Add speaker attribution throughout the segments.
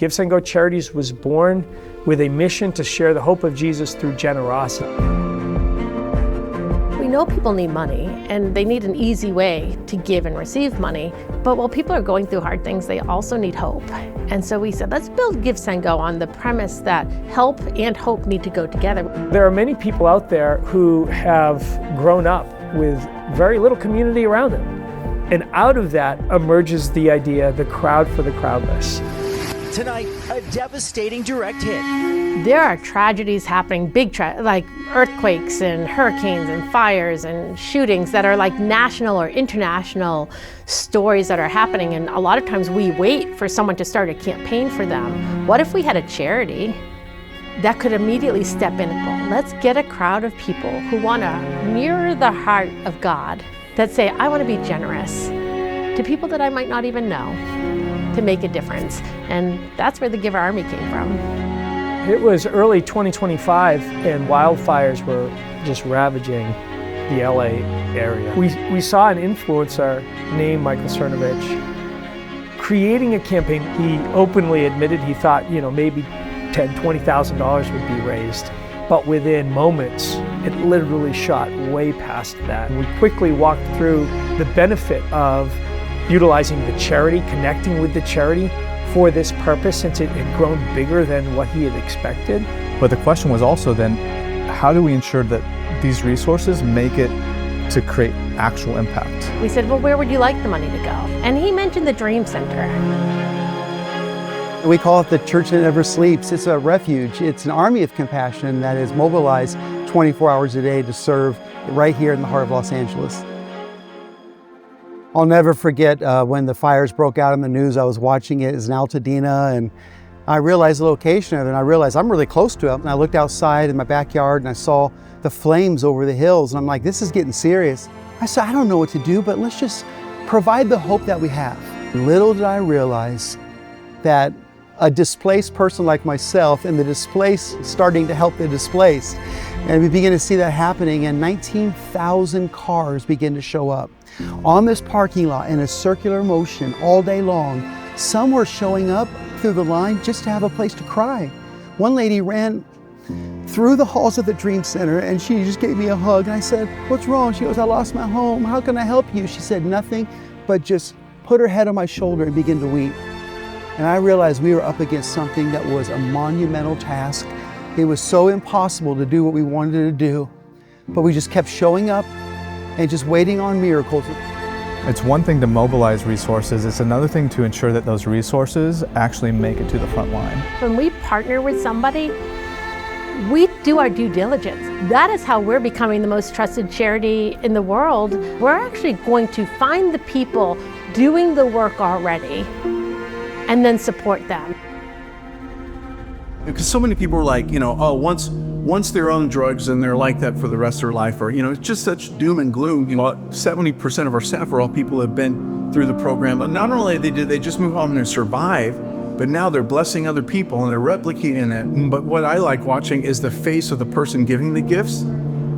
Speaker 1: GiveSendGo Charities was born with a mission to share the hope of Jesus through generosity.
Speaker 2: We know people need money, and they need an easy way to give and receive money. But while people are going through hard things, they also need hope. And so we said, let's build GiveSendGo on the premise that help and hope need to go together.
Speaker 1: There are many people out there who have grown up with very little community around them. And out of that emerges the idea, the crowd for the crowdless.
Speaker 3: Tonight, a devastating direct hit.
Speaker 2: There are tragedies happening, like earthquakes and hurricanes and fires and shootings that are like national or international stories that are happening. And a lot of times we wait for someone to start a campaign for them. What if we had a charity that could immediately step in and go, let's get a crowd of people who want to mirror the heart of God, that say, I want to be generous to people that I might not even know, to make a difference. And that's where the Giver Army came from.
Speaker 1: It was early 2025 and wildfires were just ravaging the LA area. We saw an influencer named Michael Cernovich creating a campaign. He openly admitted he thought, maybe $10,000, $20,000 would be raised. But within moments, it literally shot way past that. And we quickly walked through the benefit of utilizing the charity, connecting with the charity for this purpose, since it had grown bigger than what he had expected.
Speaker 4: But the question was also then, how do we ensure that these resources make it to create actual impact?
Speaker 2: We said, well, where would you like the money to go? And he mentioned the Dream Center.
Speaker 5: We call it the Church That Never Sleeps. It's a refuge. It's an army of compassion that is mobilized 24 hours a day to serve right here in the heart of Los Angeles. I'll never forget when the fires broke out in the news. I was watching it as in Altadena, and I realized the location of it, and I realized I'm really close to it. And I looked outside in my backyard and I saw the flames over the hills, and I'm like, this is getting serious. I said, I don't know what to do, but let's just provide the hope that we have. Little did I realize that a displaced person like myself and the displaced starting to help the displaced. And we begin to see that happening, and 19,000 cars begin to show up on this parking lot in a circular motion all day long. Some were showing up through the line just to have a place to cry. One lady ran through the halls of the Dream Center and she just gave me a hug, and I said, what's wrong? She goes, I lost my home. How can I help you? She said nothing, but just put her head on my shoulder and began to weep. And I realized we were up against something that was a monumental task. It was so impossible to do what we wanted to do, but we just kept showing up and just waiting on miracles.
Speaker 4: It's one thing to mobilize resources, it's another thing to ensure that those resources actually make it to the front line.
Speaker 2: When we partner with somebody, we do our due diligence. That is how we're becoming the most trusted charity in the world. We're actually going to find the people doing the work already and then support them.
Speaker 6: Because so many people are like, once they're on drugs and they're like that for the rest of their life, or, it's just such doom and gloom. 70% of our staff are all people who have been through the program. But not only did they just move on and survive, but now they're blessing other people and they're replicating it. But what I like watching is the face of the person giving the gifts,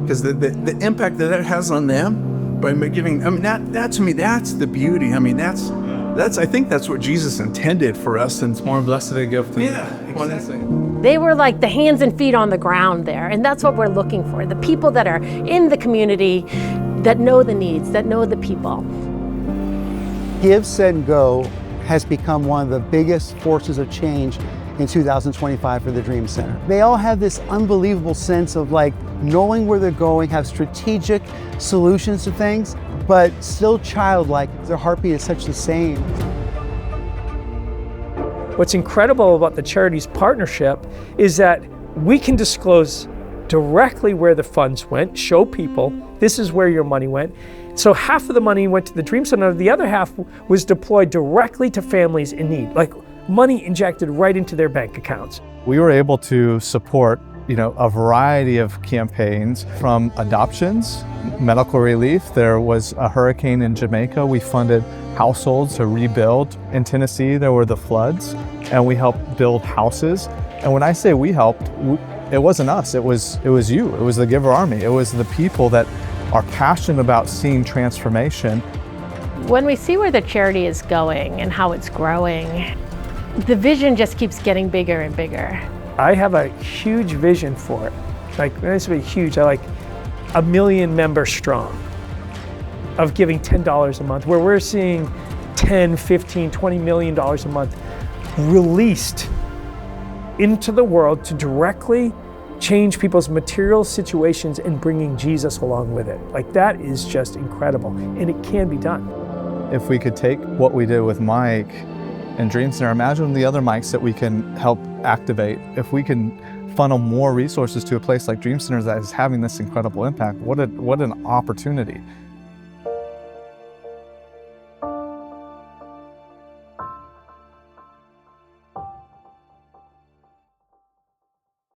Speaker 6: because the impact that it has on them by giving, that to me, that's the beauty. I think that's what Jesus intended for us, and it's more blessed a gift than anything.
Speaker 2: They were like the hands and feet on the ground there, and that's what we're looking for. The people that are in the community, that know the needs, that know the people.
Speaker 5: GiveSendGo has become one of the biggest forces of change in 2025 for the Dream Center. They all have this unbelievable sense of knowing where they're going, have strategic solutions to things, but still childlike. Their heartbeat is such the same.
Speaker 1: What's incredible about the charities partnership is that we can disclose directly where the funds went, show people this is where your money went. So half of the money went to the Dream Center, the other half was deployed directly to families in need, like money injected right into their bank accounts.
Speaker 4: We were able to support a variety of campaigns, from adoptions, medical relief. There was a hurricane in Jamaica. We funded households to rebuild. In Tennessee, there were the floods, and we helped build houses. And when I say we helped, it wasn't us, it was you. It was the Giver Army. It was the people that are passionate about seeing transformation.
Speaker 2: When we see where the charity is going and how it's growing, the vision just keeps getting bigger and bigger.
Speaker 1: I have a huge vision for it. Like, when I say huge, I like 1 million members strong, of giving $10 a month, where we're seeing 10, 15, $20 million a month released into the world to directly change people's material situations and bringing Jesus along with it. Like, that is just incredible, and it can be done.
Speaker 4: If we could take what we did with Mike and Dream Center, imagine the other mics that we can help activate. If we can funnel more resources to a place like Dream Center that is having this incredible impact, what an opportunity.